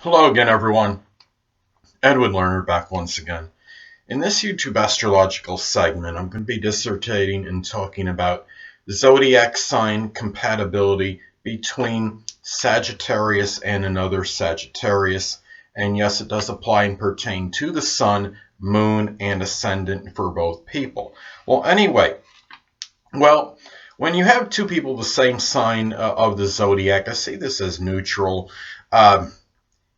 Hello again, everyone. Edwin Lerner back once again. In this YouTube astrological segment, I'm going to be dissertating and talking about zodiac sign compatibility between Sagittarius and another Sagittarius. And yes, it does apply and pertain to the sun, moon, and ascendant for both people. Well, when you have two people the same sign of the zodiac, I see this as neutral. Um,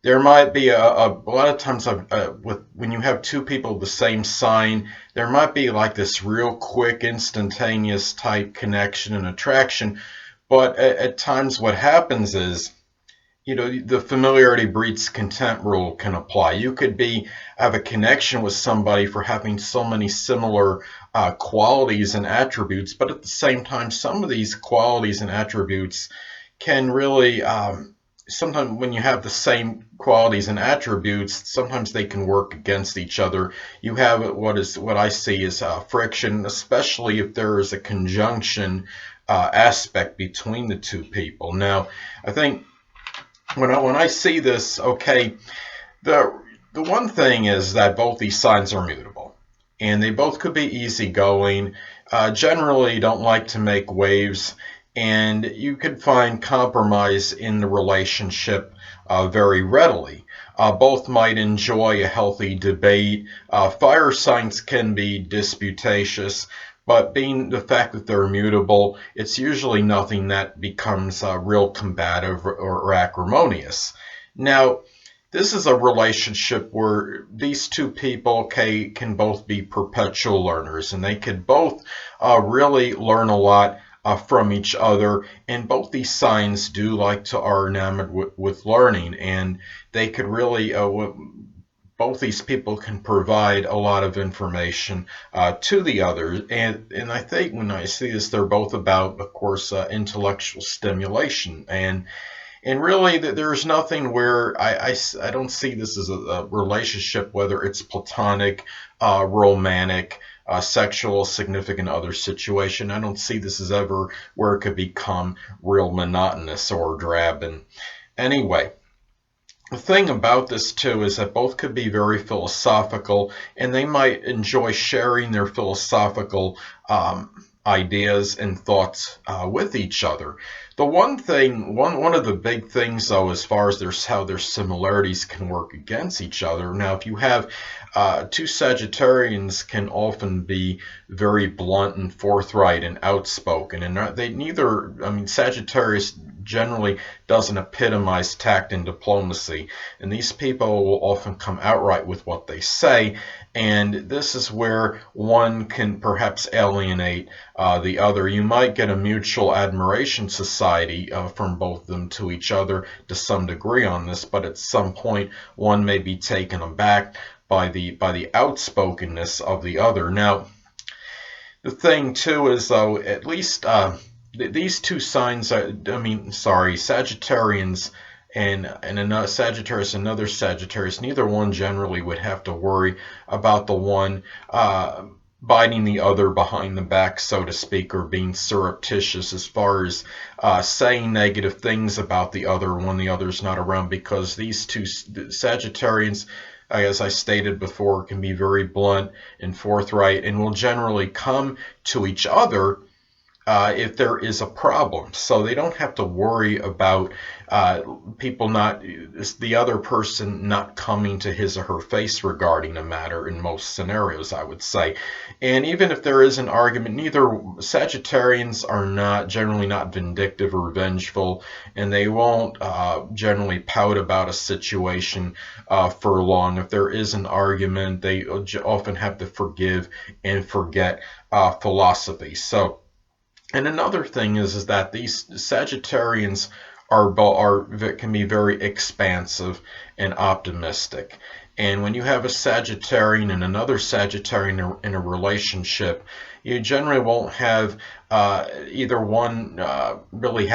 there might be a lot of times with when you have two people the same sign, there might be like this real quick, instantaneous type connection and attraction. But at times, what happens is, the familiarity breeds contempt rule can apply. You could have a connection with somebody for having so many similar qualities and attributes, but at the same time, some of these qualities and attributes can really sometimes when you have the same qualities and attributes, sometimes they can work against each other. You have what I see as friction, especially if there is a conjunction aspect between the two people. Now, I think when I see this, okay, the one thing is that both these signs are mutable, and they both could be easygoing. Generally, don't like to make waves, and you could find compromise in the relationship very readily. Both might enjoy a healthy debate. Fire signs can be disputatious, but being the fact that they're mutable, it's usually nothing that becomes real combative or acrimonious. Now, this is a relationship where these two people can both be perpetual learners, and they could both really learn a lot from each other. And both these signs do like to are enamored with learning, and they could really both these people can provide a lot of information to the others. And I think when I see this, they're both about, of course, intellectual stimulation. And really, there's nothing where I don't see this as a relationship, whether it's platonic, romantic, sexual, significant other situation. I don't see this as ever where it could become real monotonous or drab. And anyway, the thing about this too is that both could be very philosophical, and they might enjoy sharing their philosophical ideas and thoughts with each other. The one of the big things though, as far as how their similarities can work against each other. Now, if you have two Sagittarians, can often be very blunt and forthright and outspoken, and they neither. I mean, Sagittarius generally doesn't epitomize tact and diplomacy, and these people will often come outright with what they say, and this is where one can perhaps alienate the other. You might get a mutual admiration society from both of them to each other to some degree on this, but at some point one may be taken aback by the outspokenness of the other. Now, the thing too is though, at least these two signs, Sagittarians and another Sagittarius, neither one generally would have to worry about the one biting the other behind the back, so to speak, or being surreptitious as far as saying negative things about the other when the other's not around, because these two Sagittarians, as I stated before, can be very blunt and forthright and will generally come to each other if there is a problem. So they don't have to worry about the other person not coming to his or her face regarding a matter in most scenarios, I would say. And even if there is an argument, neither Sagittarians are generally not vindictive or revengeful, and they won't generally pout about a situation for long. If there is an argument, they often have the forgive and forget philosophy. So, and another thing is that these Sagittarians can be very expansive and optimistic. And when you have a Sagittarian and another Sagittarian in a relationship, you generally won't have either one really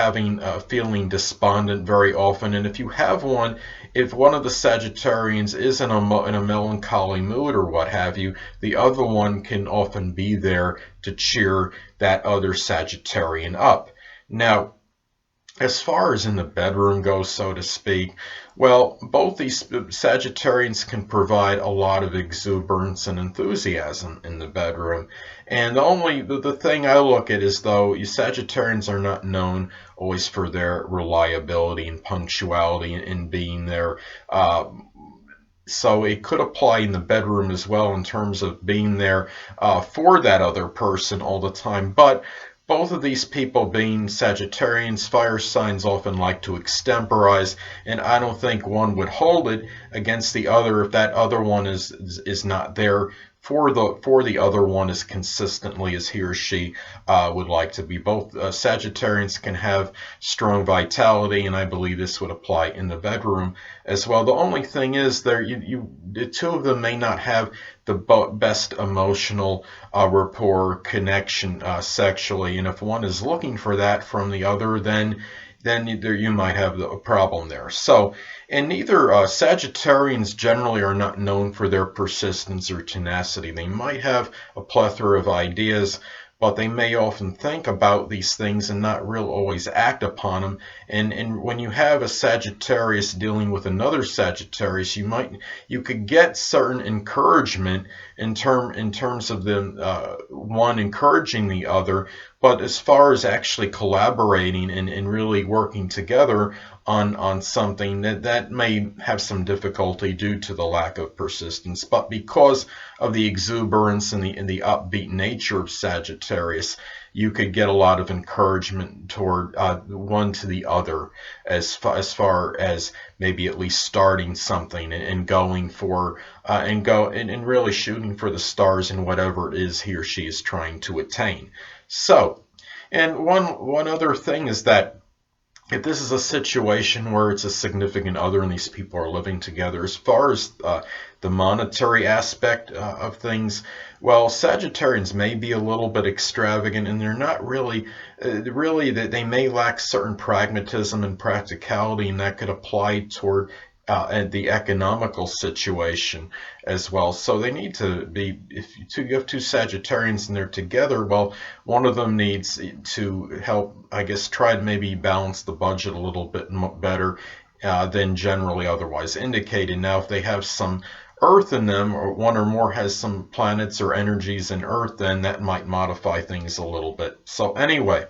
feeling despondent very often. And if you have one, if one of the Sagittarians is in a melancholy mood or what have you, the other one can often be there to cheer that other Sagittarian up. Now, As far as in the bedroom goes, so to speak, well, both these Sagittarians can provide a lot of exuberance and enthusiasm in the bedroom. And the thing I look at is though Sagittarians are not known always for their reliability and punctuality and being there. So it could apply in the bedroom as well in terms of being there for that other person all the time. But both of these people being Sagittarians, fire signs often like to extemporize, and I don't think one would hold it against the other if that other one is not there for the other one as consistently as he or she would like to be. Both Sagittarians can have strong vitality, and I believe this would apply in the bedroom as well. The only thing is, the two of them may not have the best emotional rapport connection sexually, and if one is looking for that from the other, then you might have a problem there. So, and neither Sagittarians generally are not known for their persistence or tenacity. They might have a plethora of ideas, but they may often think about these things and not real always act upon them. And when you have a Sagittarius dealing with another Sagittarius, you could get certain encouragement in terms of them one encouraging the other, but as far as actually collaborating and really working together on something that may have some difficulty due to the lack of persistence. But because of the exuberance and the upbeat nature of Sagittarius, you could get a lot of encouragement toward one to the other as far as maybe at least starting something and going for and really shooting for the stars in whatever it is he or she is trying to attain. So, and one other thing is that if this is a situation where it's a significant other and these people are living together, as far as the monetary aspect of things, well, Sagittarians may be a little bit extravagant, and they're not really that they may lack certain pragmatism and practicality, and that could apply toward and the economical situation as well. So they need to be, if you have two Sagittarians and they're together, well, one of them needs to help, I guess, try to maybe balance the budget a little bit better than generally otherwise indicated. Now, if they have some Earth in them, or one or more has some planets or energies in Earth, then that might modify things a little bit. So anyway,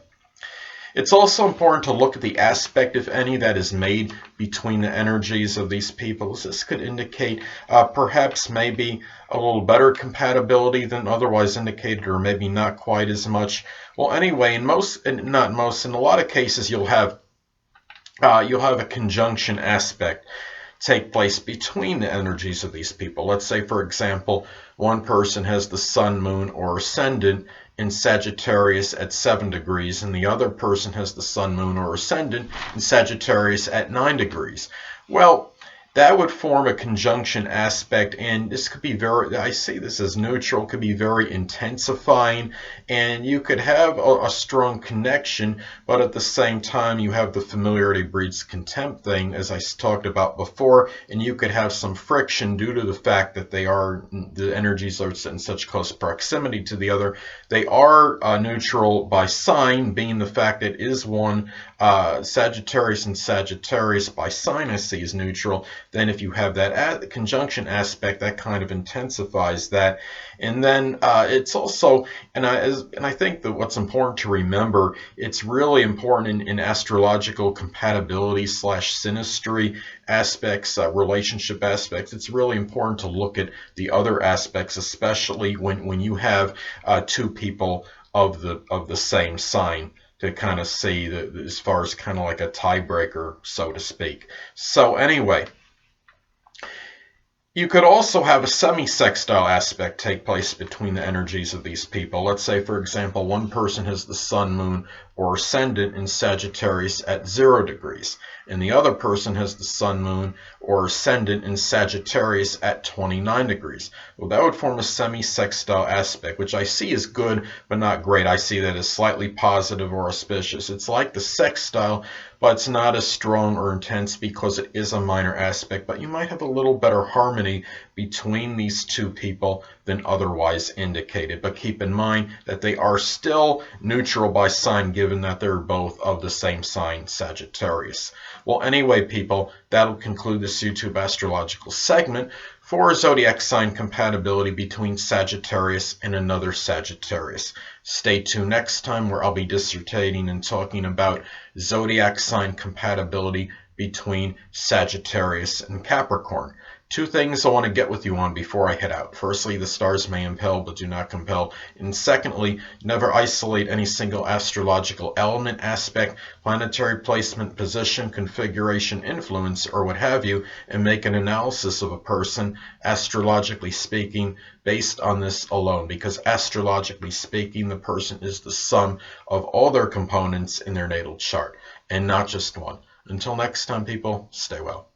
it's also important to look at the aspect, if any, that is made between the energies of these people. This could indicate perhaps maybe a little better compatibility than otherwise indicated, or maybe not quite as much. Well, anyway, in a lot of cases, you'll have a conjunction aspect take place between the energies of these people. Let's say, for example, one person has the sun, moon, or ascendant in Sagittarius at 7 degrees, and the other person has the sun, moon, or ascendant in Sagittarius at 9 degrees. Well, that would form a conjunction aspect, and this could be I see this as neutral, could be very intensifying, and you could have a strong connection, but at the same time you have the familiarity breeds contempt thing, as I talked about before, and you could have some friction due to the fact that the energies are in such close proximity to the other. They are neutral by sign, being the fact that it is one Sagittarius and Sagittarius by sign I see is neutral. Then if you have that conjunction aspect, that kind of intensifies that. And then it's also, and I think that what's important to remember, it's really important in astrological compatibility / synastry aspects, relationship aspects. It's really important to look at the other aspects, especially when you have two people of the same sign, to kind of see as far as kind of like a tiebreaker, so to speak. So anyway, you could also have a semi-sextile aspect take place between the energies of these people. Let's say, for example, one person has the sun, moon, or ascendant in Sagittarius at 0 degrees, and the other person has the sun, moon, or ascendant in Sagittarius at 29 degrees. Well, that would form a semi-sextile aspect, which I see as good, but not great. I see that as slightly positive or auspicious. It's like the sextile, but it's not as strong or intense because it is a minor aspect, but you might have a little better harmony between these two people than otherwise indicated. But keep in mind that they are still neutral by sign, given that they're both of the same sign, Sagittarius. Well, anyway, people, that'll conclude this YouTube astrological segment for zodiac sign compatibility between Sagittarius and another Sagittarius. Stay tuned next time where I'll be dissertating and talking about zodiac sign compatibility between Sagittarius and Capricorn. Two things I want to get with you on before I head out. Firstly, the stars may impel but do not compel. And secondly, never isolate any single astrological element, aspect, planetary placement, position, configuration, influence, or what have you, and make an analysis of a person, astrologically speaking, based on this alone. Because astrologically speaking, the person is the sum of all their components in their natal chart, and not just one. Until next time, people, stay well.